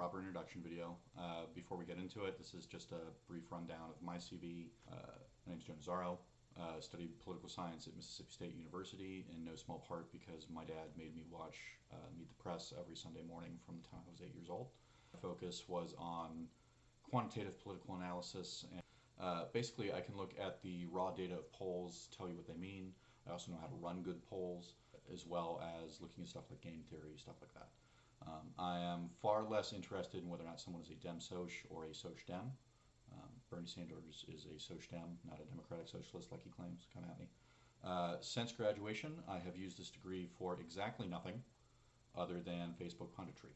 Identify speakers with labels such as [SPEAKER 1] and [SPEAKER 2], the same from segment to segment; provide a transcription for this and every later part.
[SPEAKER 1] proper introduction video. Before we get into it, this is just a brief rundown of my CV. My name is Joe Nazzaro. Studied political science at Mississippi State University in no small part because my dad made me watch Meet the Press every Sunday morning from the time I was 8 years old. My focus was on quantitative political analysis, and basically I can look at the raw data of polls, tell you what they mean. I also know how to run good polls, as well as looking at stuff like game theory, stuff like that. I am far less interested in whether or not someone is a Dem-Soc or a Soc-Dem. Bernie Sanders is a Soc-Dem, not a democratic socialist like he claims. Come at me. Since graduation, I have used this degree for exactly nothing other than Facebook punditry.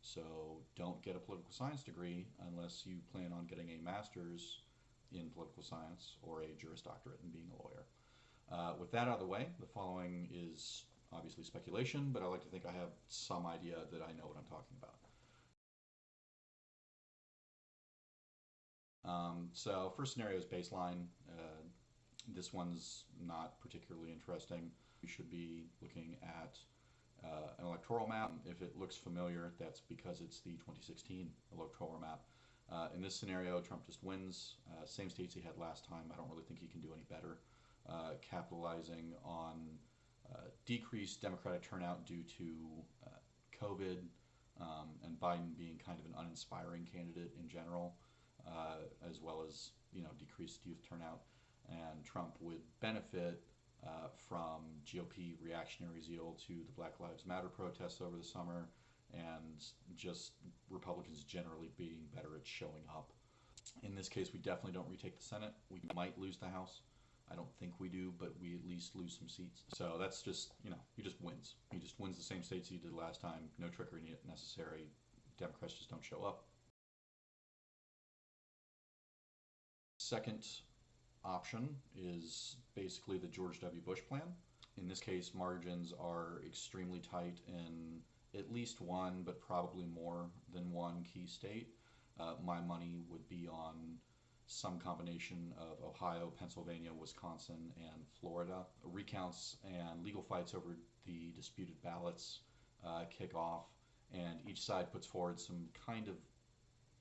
[SPEAKER 1] So don't get a political science degree unless you plan on getting a master's in political science or a Juris Doctorate in being a lawyer. With that out of the way, the following is obviously speculation, but I like to think I have some idea that I know what I'm talking about. So first scenario is baseline. This one's not particularly interesting. We should be looking at an electoral map. If it looks familiar, that's because it's the 2016 electoral map. In this scenario, Trump just wins. Same states he had last time. I don't really think he can do any better. Capitalizing on decreased Democratic turnout due to COVID and Biden being kind of an uninspiring candidate in general, as well as decreased youth turnout, and Trump would benefit from GOP reactionary zeal to the Black Lives Matter protests over the summer, and just Republicans generally being better at showing up. In this case, we definitely don't retake the Senate. We might lose the House. I don't think we do, but we at least lose some seats. So that's just, he just wins. He just wins the same states he did last time. No trickery necessary. Democrats just don't show up. Second option is basically the George W. Bush plan. In this case, margins are extremely tight in at least one, but probably more than one key state. My money would be on some combination of Ohio, Pennsylvania, Wisconsin, and Florida. Recounts and legal fights over the disputed ballots kick off, and each side puts forward some kind of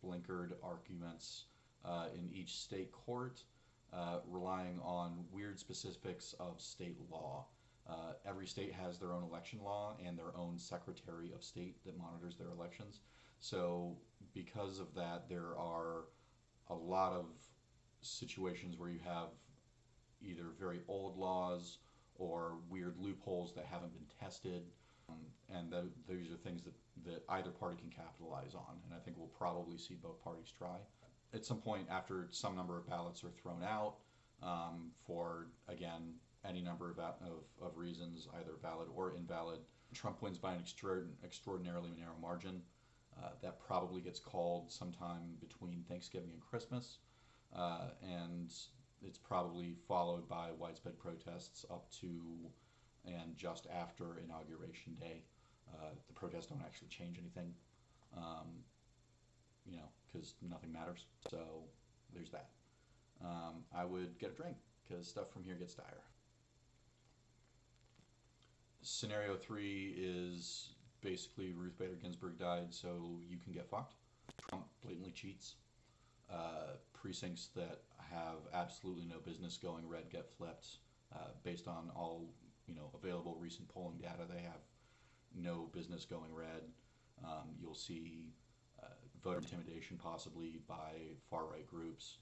[SPEAKER 1] blinkered arguments in each state court, relying on weird specifics of state law. Every state has their own election law and their own Secretary of State that monitors their elections. So because of that, there are a lot of situations where you have either very old laws or weird loopholes that haven't been tested, and those are things that either party can capitalize on, and I think we'll probably see both parties try. At some point, after some number of ballots are thrown out for, again, any number of reasons, either valid or invalid, Trump wins by an extraordinarily narrow margin. That probably gets called sometime between Thanksgiving and Christmas, and it's probably followed by widespread protests up to and just after Inauguration Day. The protests don't actually change anything, because nothing matters. So there's that. I would get a drink because stuff from here gets dire. Scenario 3 is basically Ruth Bader Ginsburg died, so you can get fucked. Trump blatantly cheats. Precincts that have absolutely no business going red get flipped. Based on all available recent polling data, they have no business going red. You'll see voter intimidation possibly by far-right groups.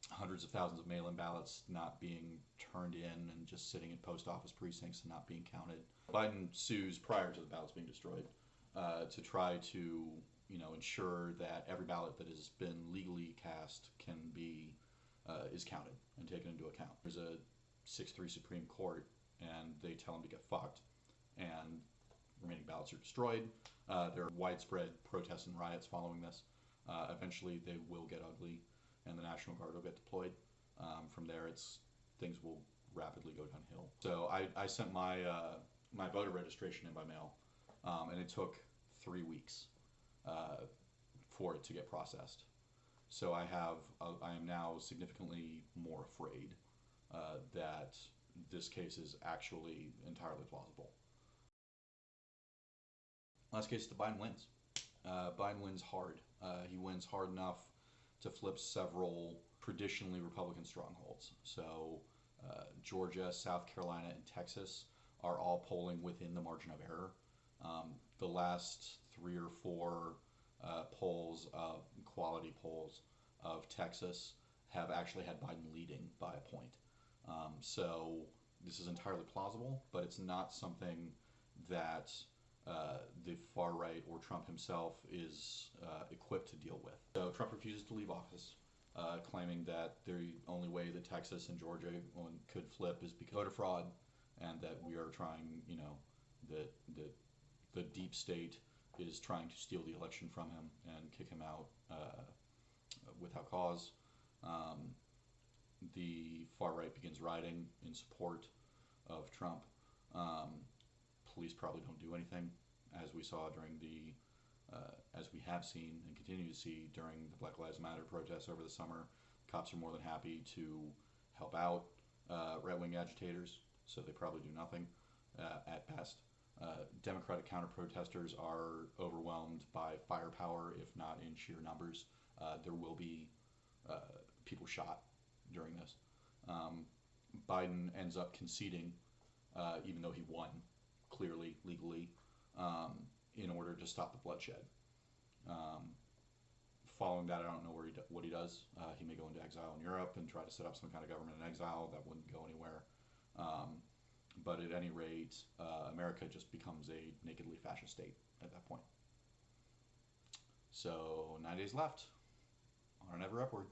[SPEAKER 1] Hundreds of thousands of mail-in ballots not being turned in and just sitting in post office precincts and not being counted. Biden sues prior to the ballots being destroyed to try to ensure that every ballot that has been legally cast can be is counted and taken into account. There's a 6-3 Supreme Court, and they tell him to get fucked, and remaining ballots are destroyed. There are widespread protests and riots following this. Eventually, they will get ugly, and the National Guard will get deployed. From there, things will rapidly go downhill. So I sent my my voter registration in by mail, and it took 3 weeks for it to get processed. So I am now significantly more afraid that this case is actually entirely plausible. Last case, the Biden wins. Biden Biden wins hard. He wins hard enough to flip several traditionally Republican strongholds. So Georgia, South Carolina, and Texas are all polling within the margin of error. The last 3 or 4 polls, quality polls of Texas, have actually had Biden leading by a point. So this is entirely plausible, but it's not something that the far right or Trump himself is equipped to deal with. So Trump refuses to leave office, claiming that the only way that Texas and Georgia could flip is because of voter fraud, and that we are trying, that the deep state is trying to steal the election from him and kick him out without cause. The far right begins rioting in support of Trump. Police probably don't do anything, as we saw during as we have seen and continue to see during the Black Lives Matter protests over the summer. Cops are more than happy to help out right-wing agitators, so they probably do nothing at best. Democratic counter-protesters are overwhelmed by firepower, if not in sheer numbers. There will be people shot during this. Biden ends up conceding, even though he won clearly, legally, in order to stop the bloodshed. Following that, I don't know what he does. He may go into exile in Europe and try to set up some kind of government in exile. That wouldn't go anywhere. But at any rate, America just becomes a nakedly fascist state at that point. So 9 days left. On and ever upward.